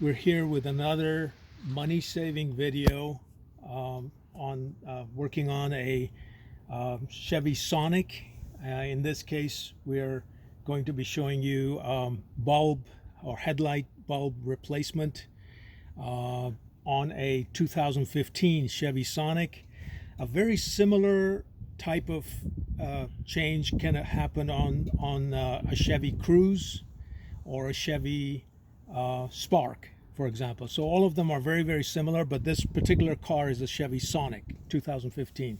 we're here with another money-saving video on working on a Chevy Sonic. In this case, we're going to be showing you bulb or headlight bulb replacement on a 2015 Chevy Sonic. A very similar type of change can happen on a Chevy Cruze or a Chevy Spark, for example. So all of them are very, very similar, but this particular car is a Chevy Sonic 2015.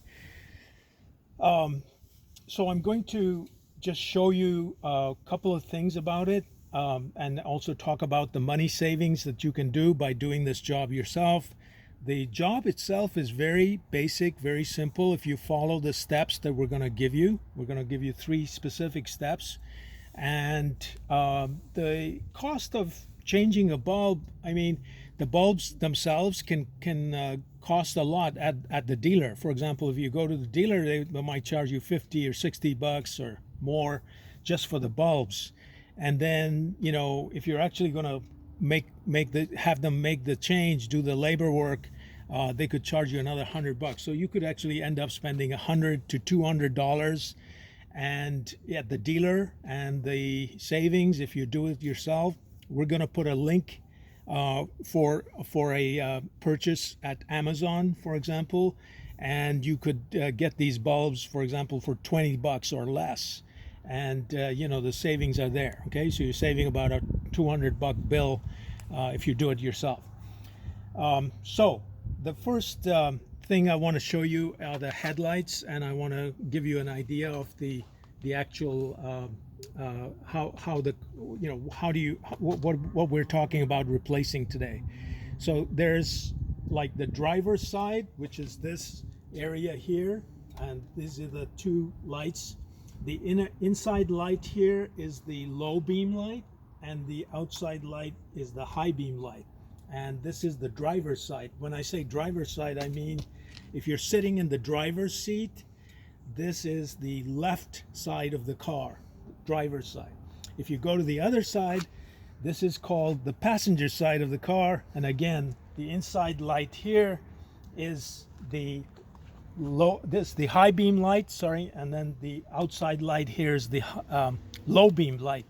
So I'm going to just show you a couple of things about it, and also talk about the money savings that you can do by doing this job yourself. The job itself is very basic, very simple. If you follow the steps that we're going to give you, 3 specific steps. And the cost of changing a bulb, I mean, the bulbs themselves can cost a lot at the dealer. For example, if you go to the dealer, they might charge you 50 or 60 bucks or more just for the bulbs. And then, you know, if you're actually going to have them make the change, do the labor work, they could charge you another 100 bucks. So you could actually end up spending $100 to $200 and at the dealer. And the savings, if you do it yourself, we're going to put a link for a purchase at Amazon, for example, and you could get these bulbs, for example, for 20 bucks or less. And you know, the savings are there. Okay, so you're saving about a 200 buck bill if you do it yourself. So the first thing I want to show you are the headlights, and I want to give you an idea of the actual how the, you know, how do you, what we're talking about replacing today. So there's like the driver's side, which is this area here, and these are the 2 lights. The inside light here is the low beam light, and the outside light is the high beam light. And this is the driver's side. When I say driver's side, I mean if you're sitting in the driver's seat, this is the left side of the car, driver's side. If you go to the other side, this is called the passenger side of the car. And again, the inside light here is the the high beam light, sorry, and then the outside light here is the low beam light.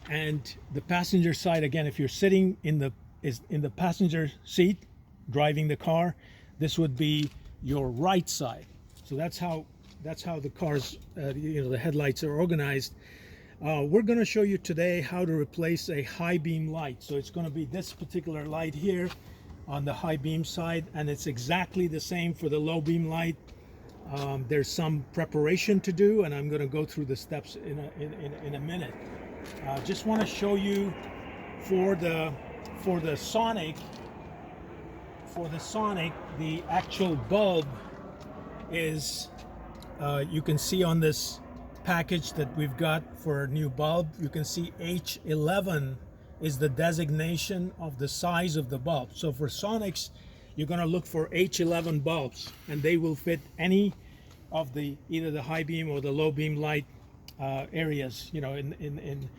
And the passenger side, again, if you're sitting in the passenger seat driving the car, this would be your right side. So that's how the cars, you know, the headlights are organized. We're going to show you today how to replace a high beam light. So it's going to be this particular light here on the high beam side, and it's exactly the same for the low beam light. There's some preparation to do, and I'm going to go through the steps in a minute. Just want to show you for the Sonic, the actual bulb is, you can see on this package that we've got for a new bulb, you can see H11 is the designation of the size of the bulb. So for Sonics, you're going to look for H11 bulbs, and they will fit any of the either the high beam or the low beam light areas, you know, in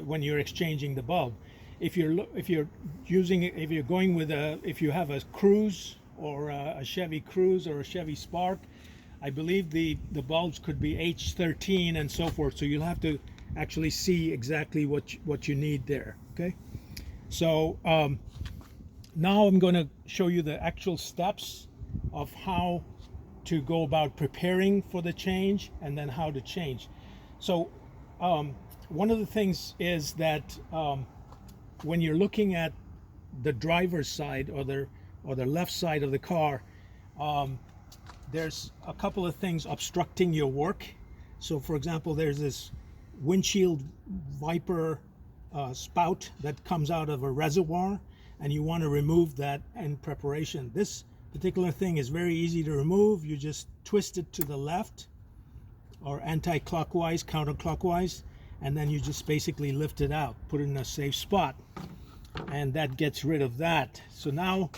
when you're exchanging the bulb. If you have a Cruze or a Chevy Cruze or a Chevy Spark, I believe the bulbs could be H13 and so forth. So you'll have to actually see exactly what you need there. Okay, so now I'm going to show you the actual steps of how to go about preparing for the change, and then how to change. So one of the things is that when you're looking at the driver's side or the left side of the car, there's a couple of things obstructing your work. So for example, there's this windshield wiper spout that comes out of a reservoir, and you want to remove that in preparation. This particular thing is very easy to remove. You just twist it to the left or anti-clockwise, counterclockwise, and then you just basically lift it out, put it in a safe spot, and that gets rid of that. So now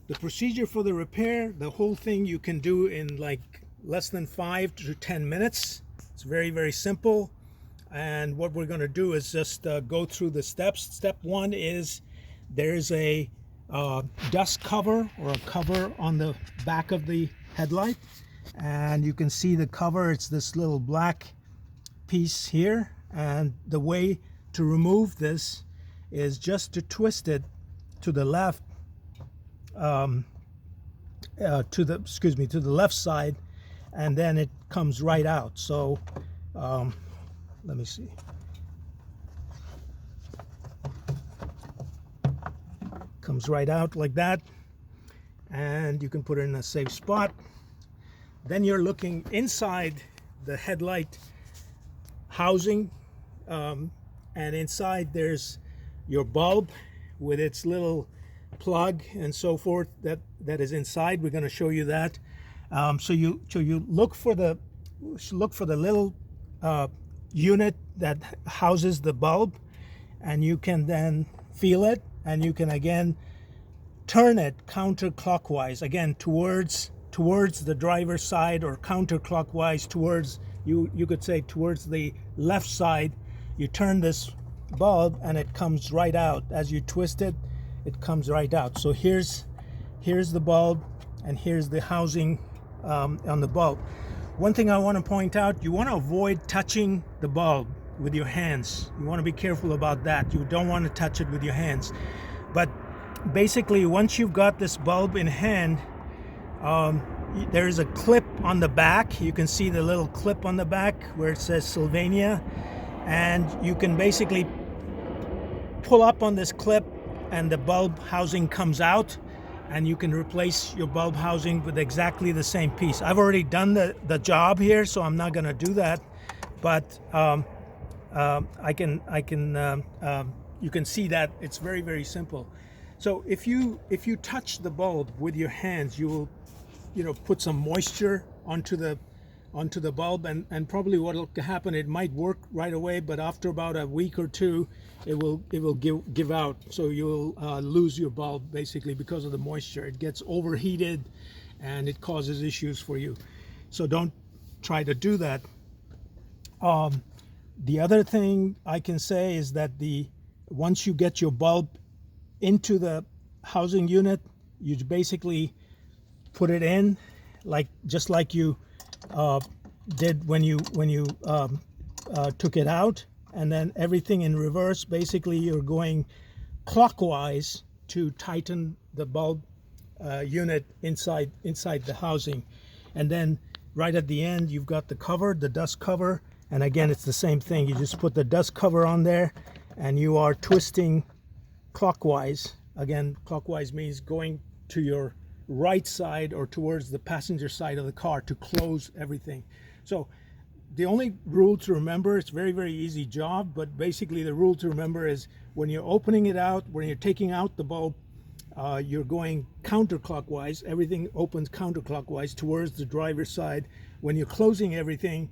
the procedure for the repair, the whole thing you can do in like less than 5 to 10 minutes. It's very, very simple. And what we're going to do is just go through the steps. Step one is there's a dust cover or a cover on the back of the headlight, and you can see the cover. It's this little black piece here, and the way to remove this is just to twist it to the left, to the left side, and then it comes right out. So let me see. Comes right out like that, and you can put it in a safe spot. Then you're looking inside the headlight housing, and inside there's your bulb with its little plug and so forth that is inside. We're going to show you that. So you look for the little unit that houses the bulb, and you can then feel it, and you can again turn it counterclockwise, again towards the driver's side, or counterclockwise towards, you could say towards the left side. You turn this bulb and it comes right out. As you twist it, it comes right out. So here's the bulb, and here's the housing on the bulb. One thing I want to point out, you want to avoid touching the bulb with your hands. You want to be careful about that. You don't want to touch it with your hands. But basically, once you've got this bulb in hand, there's a clip on the back. You can see the little clip on the back where it says Sylvania, and you can basically pull up on this clip and the bulb housing comes out, and you can replace your bulb housing with exactly the same piece. I've already done the job here, so I'm not going to do that, but you can see that it's very, very simple. So if you touch the bulb with your hands, you will put some moisture onto the bulb, and probably what will happen, it might work right away, but after about a week or two it will give out. So you'll lose your bulb basically because of the moisture. It gets overheated and it causes issues for you, so don't try to do that. The other thing I can say is that once you get your bulb into the housing unit, you basically put it in just like you did when you took it out, and then everything in reverse. Basically, you're going clockwise to tighten the bulb unit inside the housing, and then right at the end you've got the cover, the dust cover, and again it's the same thing. You just put the dust cover on there, and you are twisting clockwise. Again, clockwise means going to your right side or towards the passenger side of the car to close everything. So the only rule to remember, it's a very, very easy job, but basically the rule to remember is when you're opening it out, when you're taking out the bulb, you're going counterclockwise. Everything opens counterclockwise towards the driver's side. When you're closing everything,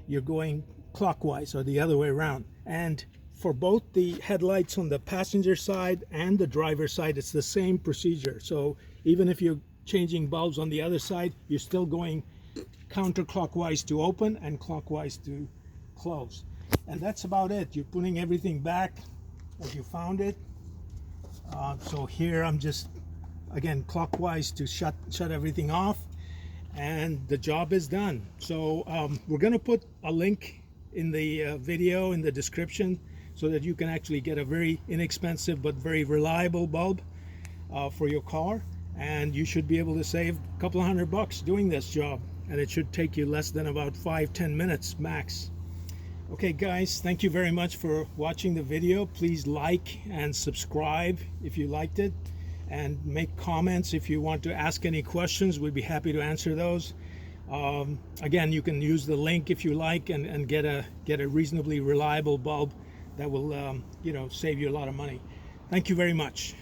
you're going clockwise, or the other way around. And for both the headlights on the passenger side and the driver's side, it's the same procedure. So even if you're changing bulbs on the other side, you're still going counterclockwise to open and clockwise to close. And that's about it. You're putting everything back as you found it. So here I'm just, again, clockwise to shut everything off, and the job is done. So we're going to put a link in the video in the description so that you can actually get a very inexpensive but very reliable bulb for your car, and you should be able to save a couple of $100 doing this job, and it should take you less than about 5-10 minutes max. Okay guys, thank you very much for watching the video. Please like and subscribe if you liked it, and make comments if you want to ask any questions. We'd be happy to answer those. Again, you can use the link if you like, and get a reasonably reliable bulb that will save you a lot of money. Thank you very much.